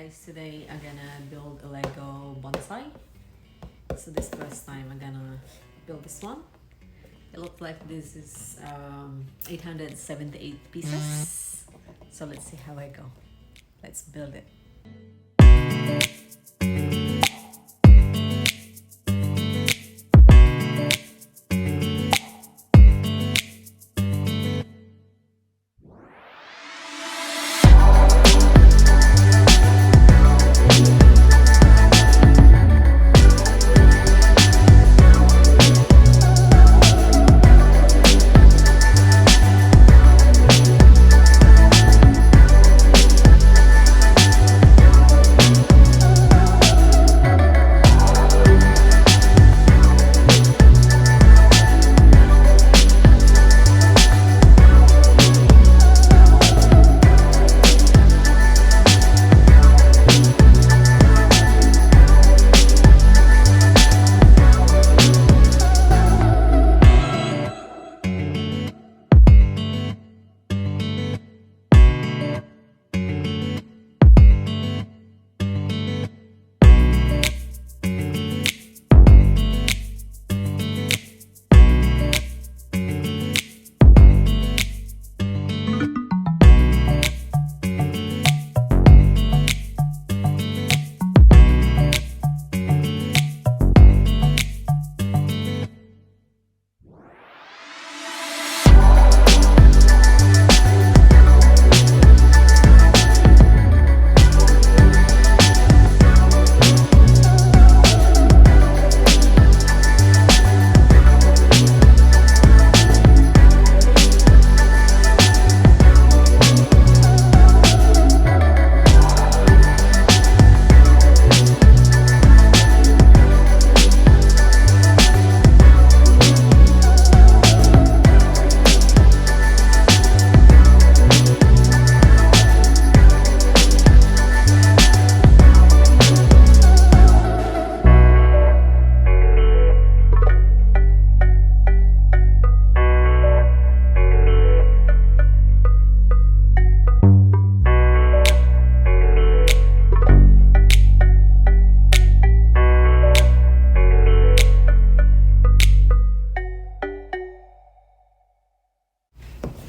guys, today I'm gonna build a Lego bonsai. So this first time I'm gonna build this one. It looks like this is 878 pieces. So let's see how I go. Let's build it.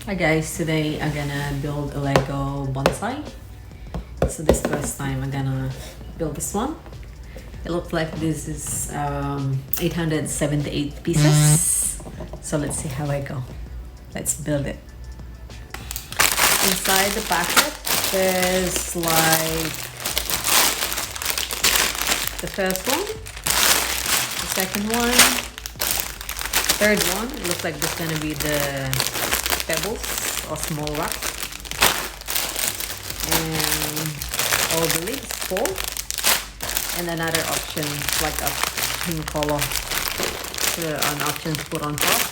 Hi guys, today I'm gonna build a Lego bonsai. So this first time I'm gonna build this one. It looks like this is 878 pieces. So let's see how I go. Let's build it. Inside the packet there's like the first one, the second one, third one. It looks like this is gonna be the pebbles or small rock, and all the leaves fall, and another option like a pink color, so an option to put on top,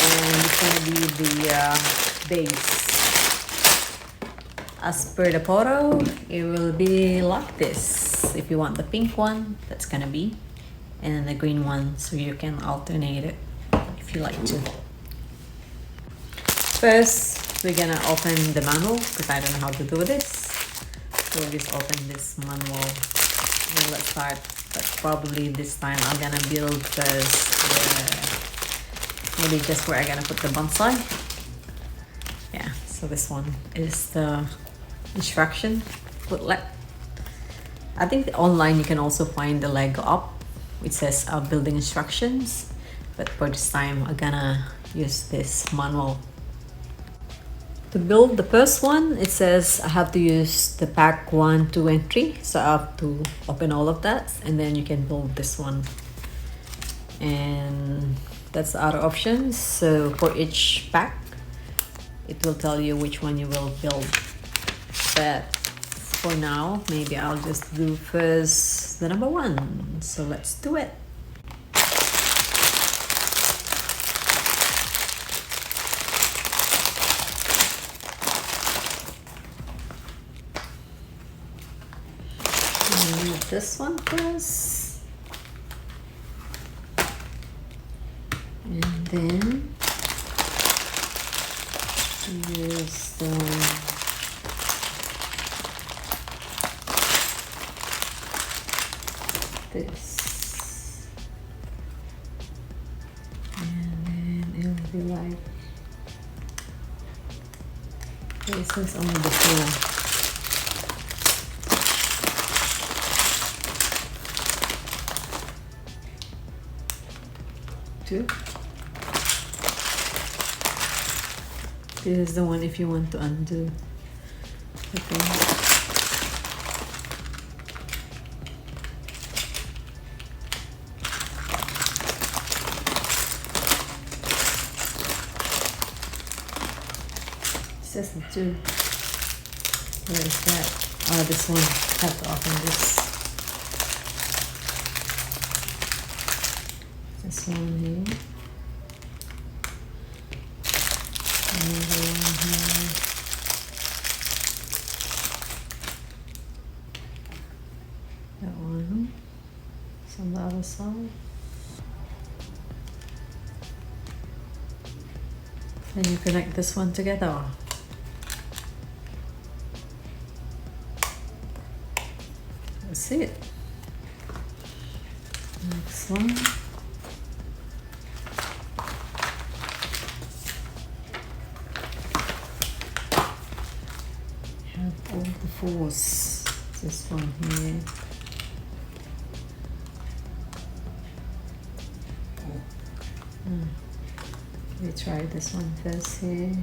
and it's gonna be the base. As per the photo, it will be like this. If you want the pink one, that's gonna be, and then the green one, so you can alternate it if you like to. First, we're gonna open the manual because I don't know how to do this. So we'll just open this manual and let's start. But probably this time I'm gonna build first maybe just where I'm gonna put the bonsai. Yeah, so this one is the instruction booklet. I think online you can also find the Lego up. It says building instructions, but for this time I'm gonna use this manual. To build the first one, it says I have to use the pack 1, 2, and 3. So I have to open all of that, and then you can build this one. And that's the other options. So for each pack, it will tell you which one you will build. But for now, maybe I'll just do first the number 1. So let's do it. This one first, and then use the this, and then it will be like this is only the four. Two. This is the one if you want to undo the thing. It says the two. Where is that? Oh, this one. Have to open this. This one here. Another one here. That one. It's on the other side. Then you connect this one together. That's it. Next one. Have all the fours. This one here. We try this one first here.